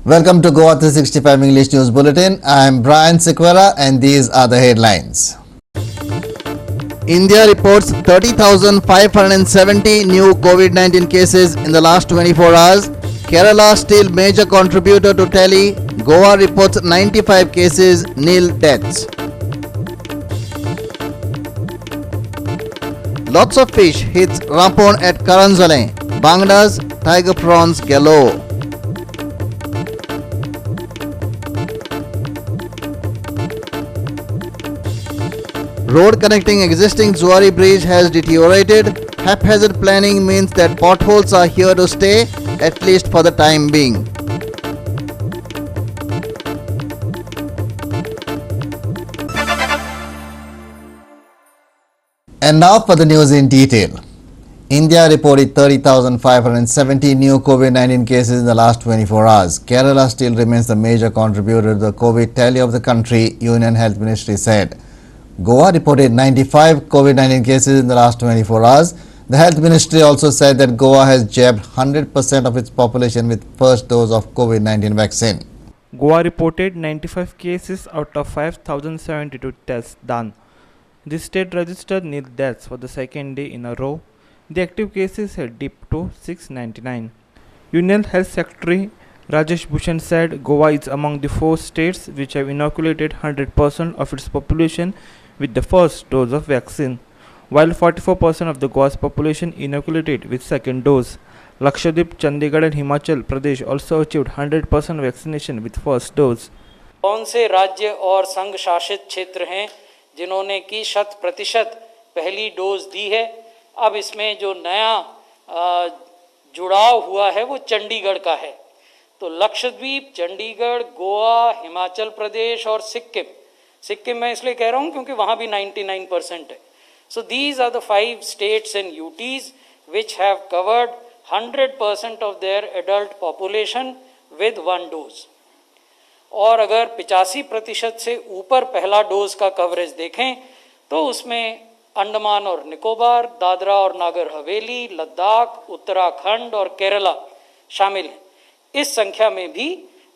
Welcome to Goa 365 English News Bulletin. I am Brian Sequera and these are the headlines. India reports 30,570 new COVID-19 cases in the last 24 hours. Kerala still major contributor to tally. Goa reports 95 cases, nil deaths. Lots of fish hits Rampon at Karanzale. Banglas, tiger prawns galore. Road connecting existing Zuari bridge has deteriorated. Haphazard planning means that potholes are here to stay, at least for the time being. And now for the news in detail. India reported 30,570 new COVID-19 cases in the last 24 hours. Kerala still remains the major contributor to the COVID tally of the country, Union Health Ministry said. Goa reported 95 COVID-19 cases in the last 24 hours. The Health Ministry also said that Goa has jabbed 100% of its population with first dose of COVID-19 vaccine. Goa reported 95 cases out of 5,072 tests done. The state registered nil deaths for the second day in a row. The active cases had dipped to 699. Union Health Secretary Rajesh Bhushan said Goa is among the 4 states which have inoculated 100% of its population with the first dose of vaccine, while 44% of the Goa's population inoculated with second dose. Lakshadweep, Chandigarh and Himachal Pradesh also achieved 100% vaccination with first dose. कौन से राज्य और संघ शासित क्षेत्र हैं जिन्होंने की 100% पहली डोज दी है? अब इसमें जो नया जुड़ाव हुआ है वो चंडीगढ़ का है। तो लक्षद्वीप, चंडीगढ़, गोवा, हिमाचल प्रदेश और सिक्किम मैं इसलिए कह रहा हूँ क्योंकि वहाँ भी 99% है। So these are the 5 states and UTs which have covered 100% of their adult population with 1 dose. और अगर 85% से ऊपर पहला डोज का कवरेज देखें तो उसमें अंडमान और निकोबार, दादरा और नागर हवेली, लद्दाख, उत्तराखंड और केरला शामिल हैं। इस संख्या में भी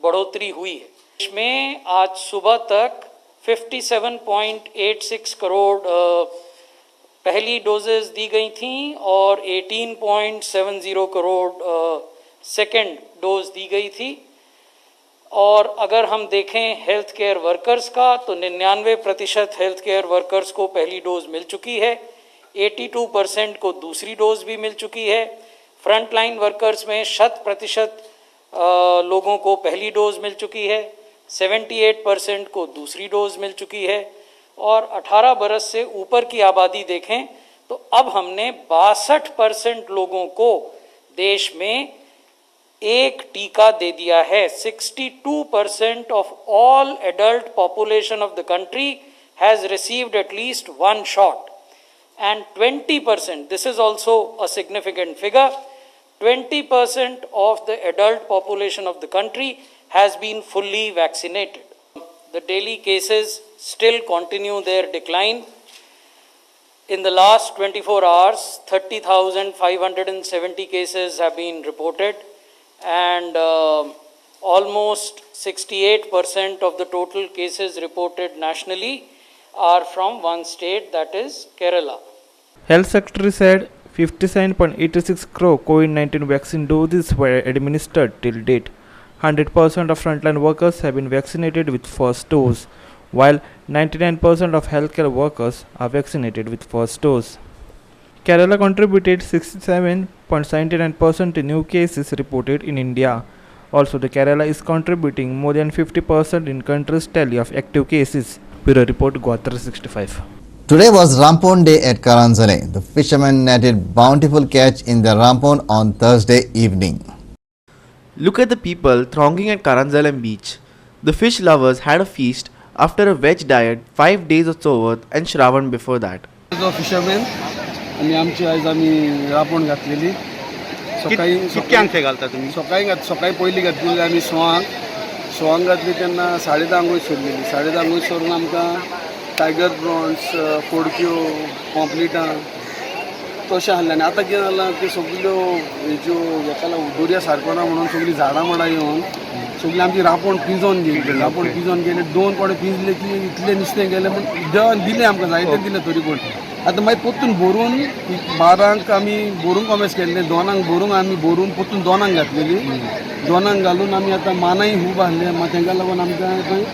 बढ़ोतरी हुई है। इसमें आज सुबह तक 57.86 करोड़ पहली डोजेस दी गई थी और 18.70 करोड़ सेकेंड डोज दी गई थी। और अगर हम देखें हेल्थ केयर वर्कर्स का तो 99% हेल्थ केयर वर्कर्स को पहली डोज मिल चुकी है, 82% को दूसरी डोज भी मिल चुकी है। फ्रंट लाइन वर्कर्स में 100% लोगों को पहली डोज मिल चुकी है, 78% को दूसरी डोज मिल चुकी है। और 18 बरस से ऊपर की आबादी देखें तो अब हमने 62% लोगों को देश में एक टीका दे दिया है। 62% of all adult population of the country has received at least 1 shot and 20%, this is also a significant figure, 20% of the adult population of the country has been fully vaccinated. The daily cases still continue their decline. In the last 24 hours, 30,570 cases have been reported and almost 68% of the total cases reported nationally are from one state, that is Kerala. Health Secretary said 57.86 crore COVID-19 vaccine doses were administered till date. 100% of frontline workers have been vaccinated with first dose, while 99% of healthcare workers are vaccinated with first dose. Kerala contributed 67.79% to new cases reported in India. Also, the Kerala is contributing more than 50% in country's tally of active cases. Bureau Report, Goa 365. Today was Rampon Day at Karanzale. The fishermen netted bountiful catch in the Rampon on Thursday evening. Look at the people thronging at Karanzale beach. The fish lovers had a feast after a veg diet 5 days or so worth and Shravan before that. Fisherman आणि आमची आज आम्ही रापण घातलेली कितक्यांक घालता तुम्ही? सकाळी पहिली घातलेली आम्ही सवांग घातली त्यांना 10:30 आंघोळ सोडलेली 10:30 आंघोळ सोडून आमकां टायगर प्रॉन्स, फोडक्यो, पॉम्पलेटां तशें आहलें आनी आतां कितें जालां त्यो सगल्यो हेज्यो हेका दर्या सारको ना म्हणून सगळीं झाडां माडा येवन सगळी आमची रापण पिजोवन गेली. रापण पिजोवन गेले 2 कोडे पिजले की इतलें नुस्तें गेलें पूण देवान दिलें आमकां जायतें दिलें तरी पूण आतां मागीर पोत्तून भरून 12 आमी भरूंक कॉमेस केल्लें 2 भरूंक आमी भरून पोत्तून 2 घातलेली 2 घालून आमी आतां मानाय खूब आहले मागीर तांकां लागून आमकां थंय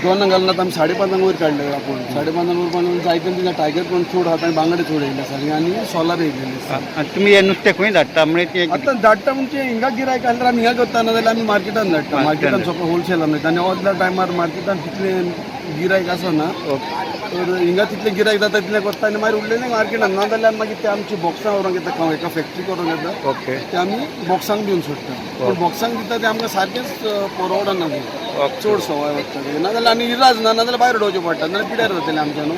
2 घालून आतां आमी 5.5 वयर काडले रापण 5.5 वयर काडून जायते तिका टायगर पण चोड आहा आनी बांगडे चोड येयले सारके आनी सोलार येयलेले. आनी तुमी हें नुस्तें खंय धाडटा म्हणजे ते आतां धाडटा म्हणजे हिंगा गिरायक आसल्यार आमी हिंगा करता नाजाल्यार आमी मार्केटान धाडटा मार्केटान सोंपा होलसेलान वयता आनी असल्या टायमार मार्केटान तितलें गिरायक आसना तर हिंगा तितलें गिरायक जाता तितलें करता आनी मागीर उरलेलें मार्केटान नाजाल्यार मागीर ते आमची बॉक्सां व्हरोंक येता एका फॅक्ट्री करूंक येता ओके ते आमी बॉक्सांक दिवन सोडटा पूण बॉक्सांक दिता ते आमकां सारकेंच परवडना चड सवाय वता ते नाजाल्यार आमी इराज ना नाजाल्यार भायर उडोवचें पडटा नाजाल्यार पिड्यार जातलें आमच्या न्हू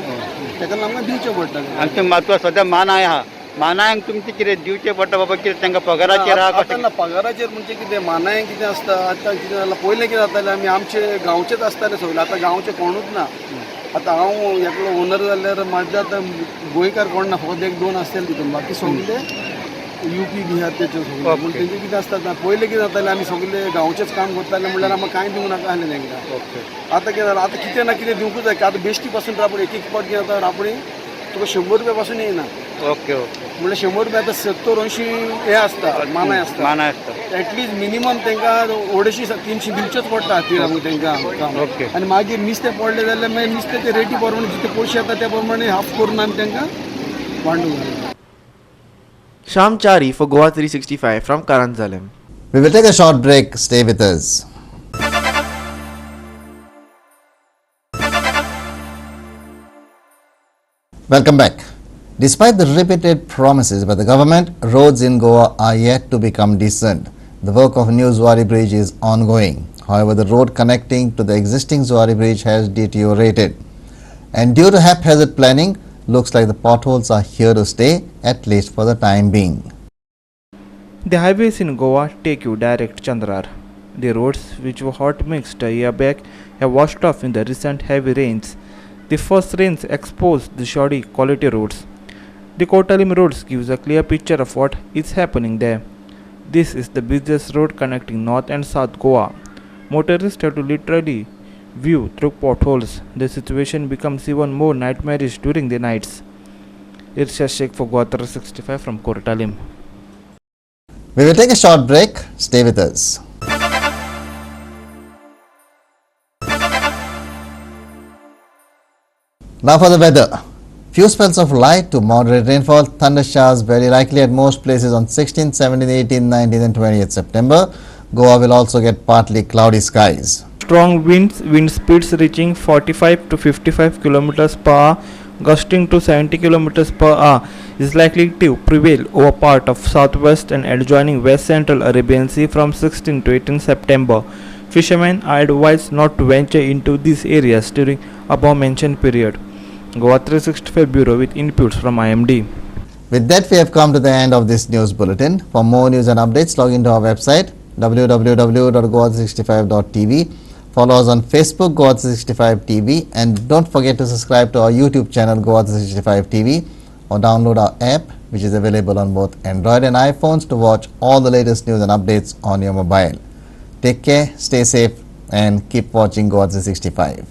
तेका लागून आमकां दिवचें पडटा. आनी तुमी म्हत्व सद्या मानाय आहा मानायांक तुमचें कितें दिवचें पडटा बाबा कितें तांकां पगाराचेर आहा आतां ना पगाराचेर म्हणजे कितें मानाय कितें आसता आतां कितें जालां पयलें कितें जातालें आमी आमचे गांवचेच आसताले सगळे आतां गांवचे कोणूच ना. आतां हांव एकलो ओनर जाल्यार म्हाजे आतां गोंयकार कोण ना फकत 1-2 आसतले तितून बाकी सगळे UP बिहार तेचे सगळे पूण तेंचे कितें आसता पयलें कितें जातालें आमी सगळे गांवचेच काम करताले म्हणल्यार आमकां कांय दिवंक नाका आहलें तांकां. आतां कितें जालां आतां कितें ना कितें दिवंकूच जाय आतां बेश्टी पासून रापणी एक पाट कितें जाता रापणी तुका 100 रुपया पासून येयना ओके ओके म्हणल्यार 100 रुपया आतां 70-80 हे आसता मानाय आसता मानाय आसता एटलीस्ट मिनिमम तांकां 250-300 दिवचेच पडटा खातीर आमकां तांकां ओके आनी मागीर नुस्तें पडलें जाल्यार मागीर नुस्तें ते रेटी प्रमाणे जितले पयशे येता त्या प्रमाणे हाफ करून आमी तांकां वांटूंक जाय. Sham Chari for Goa 365 from Karanzalem. We will take a short break. Stay with us. Welcome back. Despite the repeated promises by the government, roads in Goa are yet to become decent. The work of new Zuari Bridge is ongoing. However, the road connecting to the existing Zuari Bridge has deteriorated. And due to haphazard planning, looks like the potholes are here to stay, at least for the time being. The highways in Goa take you direct Chandrar. The roads, which were hot mixed a year back, have washed off in the recent heavy rains. The first rains exposed the shoddy quality roads. The Kotalim roads gives a clear picture of what is happening there. This is the busiest road connecting North and South Goa. Motorists have to literally view through potholes. The situation becomes even more nightmarish during the nights. Irshad Sheikh for Goa 365 from Kotalim. We will take a short break. Stay with us. Now for the weather. Few spells of light to moderate rainfall, thunder showers very likely at most places on 16th, 17th, 18th, 19th and 20th September. Goa will also get partly cloudy skies. Strong winds, wind speeds reaching 45 to 55 kilometers per hour, gusting to 70 kilometers per hour is likely to prevail over part of southwest and adjoining west central Arabian Sea from 16 to 18 September. Fishermen are advised not to venture into these areas during above mentioned period. Goa 365 Bureau with inputs from IMD. With that, we have come to the end of this news bulletin. For more news and updates, log into our website www.goa365.tv. Follow us on Facebook, Goa365 TV, and don't forget to subscribe to our YouTube channel, Goa365 TV, or download our app, which is available on both Android and iPhones, to watch all the latest news and updates on your mobile. Take care, stay safe, and keep watching Goa365.